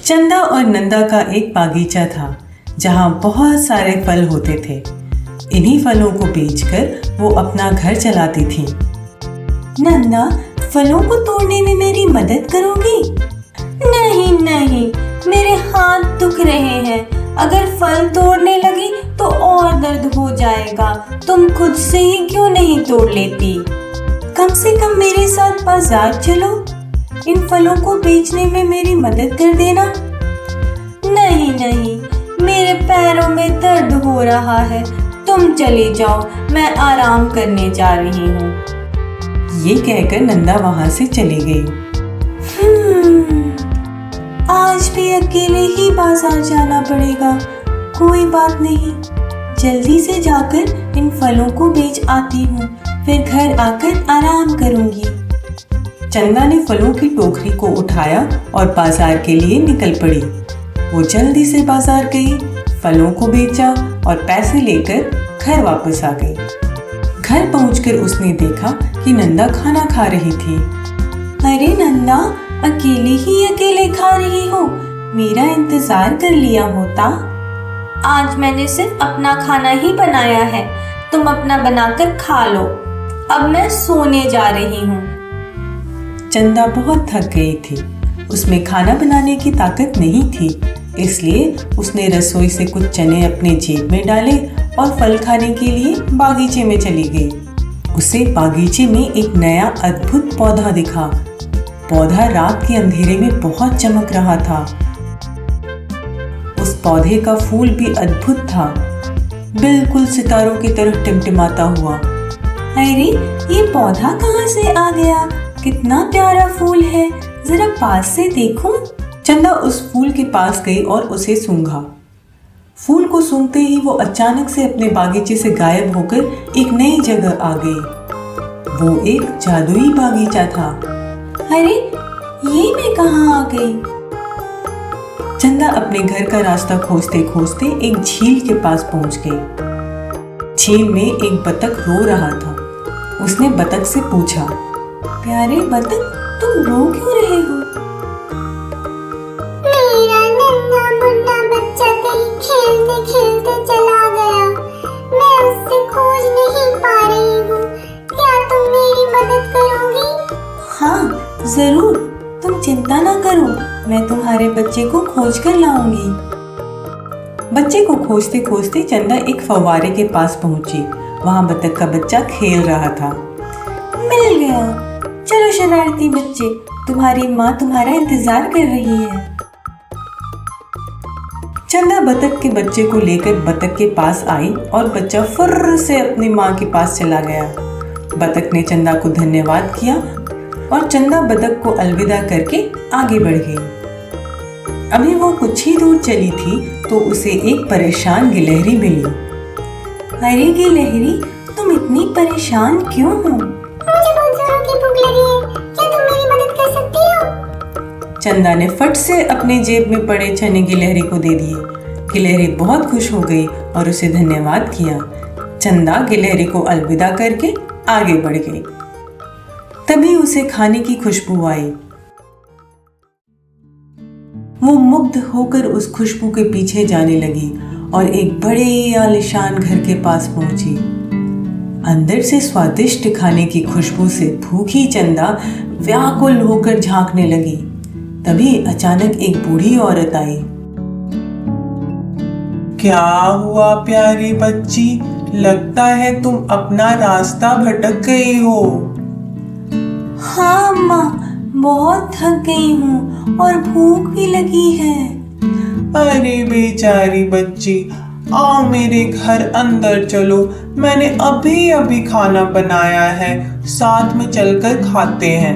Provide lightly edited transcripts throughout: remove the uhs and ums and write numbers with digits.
चंदा और नंदा का एक बागीचा था जहाँ बहुत सारे फल होते थे। इन्हीं फलों को बेचकर वो अपना घर चलाती थी। नंदा, फलों को तोड़ने में मेरी मदद करोगी? नहीं नहीं, मेरे हाथ दुख रहे हैं। अगर फल तोड़ने लगी तो और दर्द हो जाएगा। तुम खुद से ही क्यों नहीं तोड़ लेती? कम से कम मेरे साथ बाजार चलो, इन फलों को बेचने में मेरी मदद कर देना। नहीं नहीं, मेरे पैरों में दर्द हो रहा है। तुम चले जाओ, मैं आराम करने जा रही हूँ। ये कहकर नंदा वहाँ से चली गई। आज भी अकेले ही बाजार जाना पड़ेगा। कोई बात नहीं, जल्दी से जाकर इन फलों को बेच आती हूँ, फिर घर आकर आराम करूँगी। चंदा ने फलों की टोकरी को उठाया और बाजार के लिए निकल पड़ी। वो जल्दी से बाजार गई, फलों को बेचा और पैसे लेकर घर वापस आ गई। घर पहुंचकर उसने देखा कि नंदा खाना खा रही थी। अरे नंदा, अकेले खा रही हो? मेरा इंतजार कर लिया होता। आज मैंने सिर्फ अपना खाना ही बनाया है, तुम अपना बनाकर खा लो। अब मैं सोने जा रही हूँ। चंदा बहुत थक गई थी, उसमें खाना बनाने की ताकत नहीं थी, इसलिए उसने रसोई से कुछ चने अपने जेब में डाले और फल खाने के लिए बागीचे में चली गई। उसे बागीचे में एक नया अद्भुत पौधा दिखा। पौधा रात के अंधेरे में बहुत चमक रहा था। उस पौधे का फूल भी अद्भुत था, बिल्कुल सितारों की तरह टिमटिमाता हुआ। अरे, ये पौधा कहाँ से आ गया? कितना प्यारा फूल है, जरा पास से देखूं। चंदा उस फूल के पास गई और उसे सूंघा। फूल को सूंघते ही वो अचानक से अपने बागीचे से गायब होकर एक नई जगह आ गई। वो एक जादुई बागीचा था। अरे, ये मैं कहाँ आ गई? चंदा अपने घर का रास्ता खोजते खोजते एक झील के पास पहुंच गई। झील में एक बतख रो रहा था। उसने बतख से पूछा, प्यारे बतख, तुम रो क्यों रहे हो? मेरा नन्हा मुन्ना बच्चा कहीं खेलते खेलते चला गया। मैं उससे खोज नहीं पा रही हूँ। क्या तुम मेरी मदद करोगी? हाँ जरूर, तुम चिंता ना करो, मैं तुम्हारे बच्चे को खोज कर लाऊंगी। बच्चे को खोजते खोजते चंदा एक फव्वारे के पास पहुंची। वहाँ बतख का बच्चा खेल रहा था। मिल गया। चलो शरारती बच्चे, तुम्हारी माँ तुम्हारा इंतजार कर रही है। चंदा बतख के बच्चे को लेकर बतख के पास आई और बच्चा फुर्र से अपनी माँ के पास चला गया। बतख ने चंदा को धन्यवाद किया और चंदा बतख को अलविदा करके आगे बढ़ गई। अभी वो कुछ ही दूर चली थी तो उसे एक परेशान गिलहरी मिली। अरे गिलहरी, तुम इतनी परेशान क्यों हो? मुझे बहुत जोरों की भूख लगी है। क्या तुम मेरी मदद कर सकती हो? चंदा ने फट से अपने जेब में पड़े चने गिलहरी को दे दिए। गिलहरी बहुत खुश हो गई और उसे धन्यवाद किया। चंदा गिलहरी को अलविदा करके आगे बढ़ गई। तभी उसे खाने की खुशबू आई। वो मुग्ध होकर उस खुशबू के पीछे जाने लगी और एक बड़े आलीशान घर के पास पहुंची। अंदर से स्वादिष्ट खाने की खुशबू से भूखी चंदा व्याकुल होकर झांकने लगी। तभी अचानक एक बूढ़ी औरत आई। क्या हुआ प्यारी बच्ची? लगता है तुम अपना रास्ता भटक गई हो। हाँ माँ, बहुत थक गई हूँ और भूख भी लगी है। अरे बेचारी बच्ची, आओ मेरे घर अंदर चलो। मैंने अभी अभी खाना बनाया है, साथ में चलकर खाते हैं।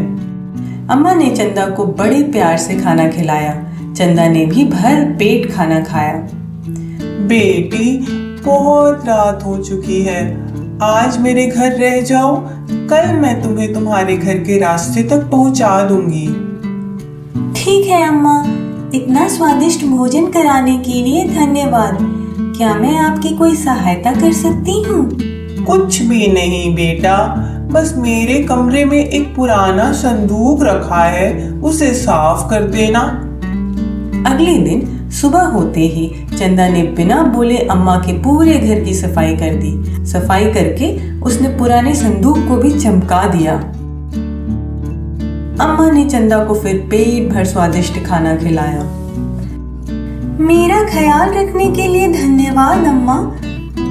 अम्मा ने चंदा को बड़े प्यार से खाना खिलाया। चंदा ने भी भर पेट खाना खाया। बेटी, बहुत रात हो चुकी है, आज मेरे घर रह जाओ। कल मैं तुम्हें तुम्हारे घर के रास्ते तक पहुंचा दूंगी। ठीक है अम्मा, इतना स्वादिष्ट भोजन कराने के लिए धन्यवाद। क्या मैं आपकी कोई सहायता कर सकती हूँ? कुछ भी नहीं बेटा, बस मेरे कमरे में एक पुराना संदूक रखा है, उसे साफ कर देना। अगले दिन सुबह होते ही चंदा ने बिना बोले अम्मा के पूरे घर की सफाई कर दी। सफाई करके उसने पुराने संदूक को भी चमका दिया। अम्मा ने चंदा को फिर पेट भर स्वादिष्ट खाना खिलाया। मेरा ख्याल रखने के लिए धन्यवाद अम्मा।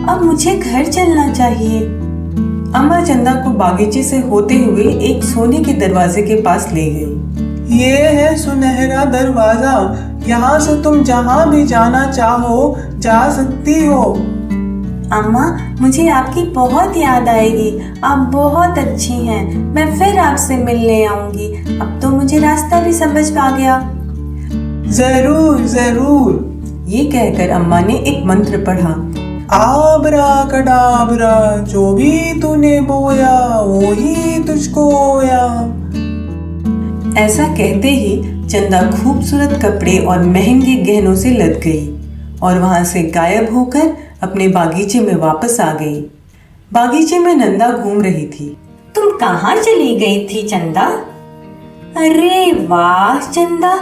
अब मुझे घर चलना चाहिए। अम्मा चंदा को बागीचे से होते हुए एक सोने के दरवाजे के पास ले गई। ये है सुनहरा दरवाजा, यहाँ से तुम जहाँ भी जाना चाहो जा सकती हो। अम्मा, मुझे आपकी बहुत याद आएगी। आप बहुत अच्छी हैं। मैं फिर आपसे मिलने आऊंगी। अब तो मुझे रास्ता भी समझ आ गया। जरूर जरूर। ये कहकर अम्मा ने एक मंत्र पढ़ा। आबरा कडाबरा, जो भी तूने बोया वो ही तुझको होया। ऐसा कहते ही चंदा खूबसूरत कपड़े और महंगे गहनों से लद गई और वहां से गायब होकर अपने बागीचे में वापस आ गई। बागीचे में नंदा घूम रही थी। तुम कहाँ चली गई थी चंदा? अरे वाह चंदा,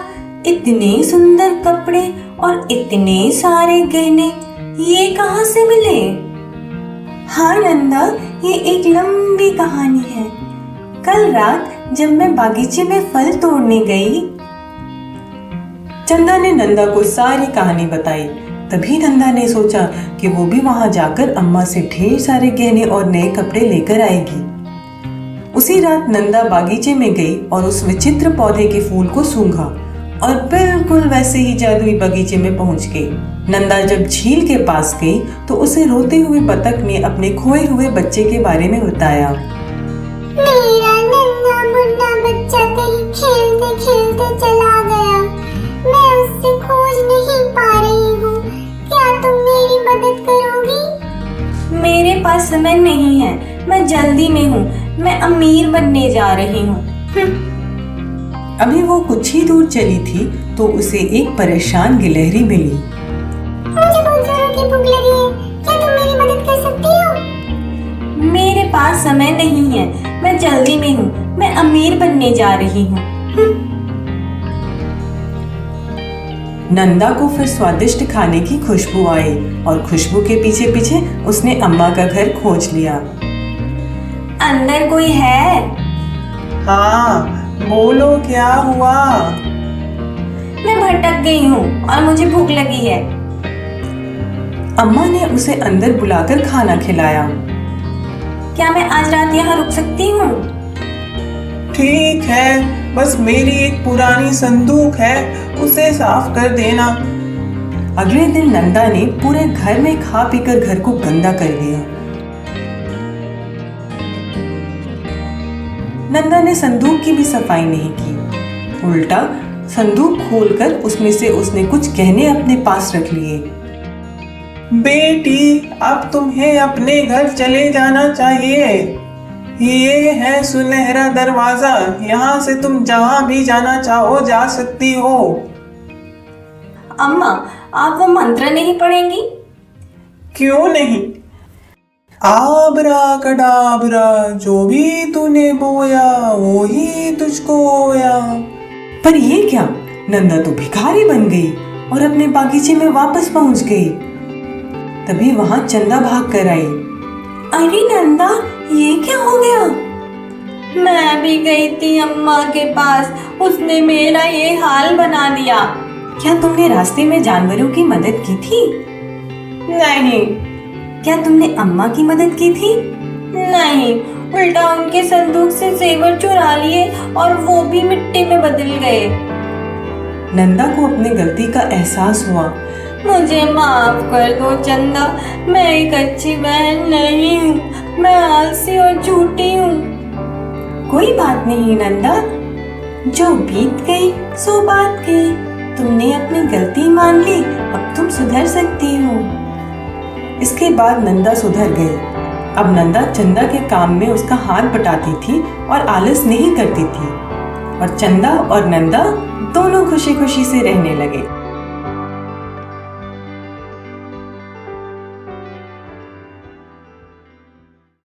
इतने सुंदर कपड़े और इतने सारे गहने ये कहाँ से मिले? हाँ नंदा, ये एक लंबी कहानी है। कल रात जब मैं बागीचे में फल तोड़ने गई, चंदा ने नंदा को सारी कहानी बताई। तभी नंदा ने सोचा कि वो भी वहां जाकर अम्मा से ढेर सारे गहने और नए कपड़े लेकर आएगी। उसी रात नंदा बागीचे में गई और उस विचित्र पौधे के फूल को सूंघा और बिल्कुल वैसे ही जादुई बगीचे में पहुंच गई। नंदा जब झील के पास गई तो उसे रोते हुए बतख ने अपने खोए हुए बच्चे के बारे में बताया। मेरा नन्हा मुन्ना बच्चा कहीं खेलते खेलते चला गया। मैं उससे खोज नहीं पा रही हूँ। क्या तुम मेरी मदद करोगी? मेरे पास समय नहीं है। मैं जल्दी में हूँ। मैं अमीर बनने जा रही हूँ। अभी वो कुछ ही दूर चली थी तो उसे एक परेशान गिलहरी मिली। मुझे बहुत जोरों की भूख लगी है। क्या तुम मेरी मदद कर सकती हो? मेरे पास समय नहीं है। मैं जल्दी में हूँ। मैं अमीर बनने जा रही हूँ। नंदा को फिर स्वादिष्ट खाने की खुशबू आई और खुशबू के पीछे पीछे उसने अम्मा का घर खोज लिया। अंदर कोई है? हाँ, बोलो क्या हुआ? मैं भटक गई हूँ और मुझे भूख लगी है। अम्मा ने उसे अंदर बुलाकर खाना खिलाया। क्या मैं आज रात यहाँ रुक सकती हूँ? ठीक है, बस मेरी एक पुरानी संदूक है, उसे साफ कर देना। अगले दिन नंदा ने पूरे घर में खा पीकर घर को गंदा कर दिया। नंदा ने संदूक की भी सफाई नहीं की। उल्टा संदूक खोलकर उसमें से उसने कुछ गहने अपने पास रख लिए। बेटी, अब तुम्हें अपने घर चले जाना चाहिए। ये है सुनहरा दरवाजा, यहाँ से तुम जहाँ भी जाना चाहो जा सकती हो। अम्मा, आप वो मंत्र नहीं पढ़ेंगी? क्यों नहीं? आबरा कडाबरा, जो भी तूने बोया वो ही तुझको होया। पर ये क्या, नंदा तो भिखारी बन गई और अपने बागीचे में वापस पहुंच गई। तभी वहां चंदा भाग कर आई। अरे नंदा, ये क्या हो गया? मैं भी गई थी अम्मा के पास। उसने मेरा ये हाल बना दिया। क्या तुमने रास्ते में जानवरों की मदद की थी? नहीं। क्या तुमने अम्मा की मदद की थी? नहीं, उल्टा उनके संदूक से जेवर चुरा लिए और वो भी मिट्टी में बदल गए। नंदा को अपनी गलती का एहसास हुआ। मुझे माफ कर दो चंदा, मैं एक अच्छी बहन नहीं हूँ। मैं आलसी और झूठी हूँ। कोई बात नहीं नंदा, जो बीत गई सो बात गई। तुमने अपनी गलती मान ली, अब तुम सुधर सकती हो। इसके बाद नंदा सुधर गई। अब नंदा चंदा के काम में उसका हाथ बटाती थी और आलस नहीं करती थी। और चंदा और नंदा दोनों खुशी खुशी से रहने लगे।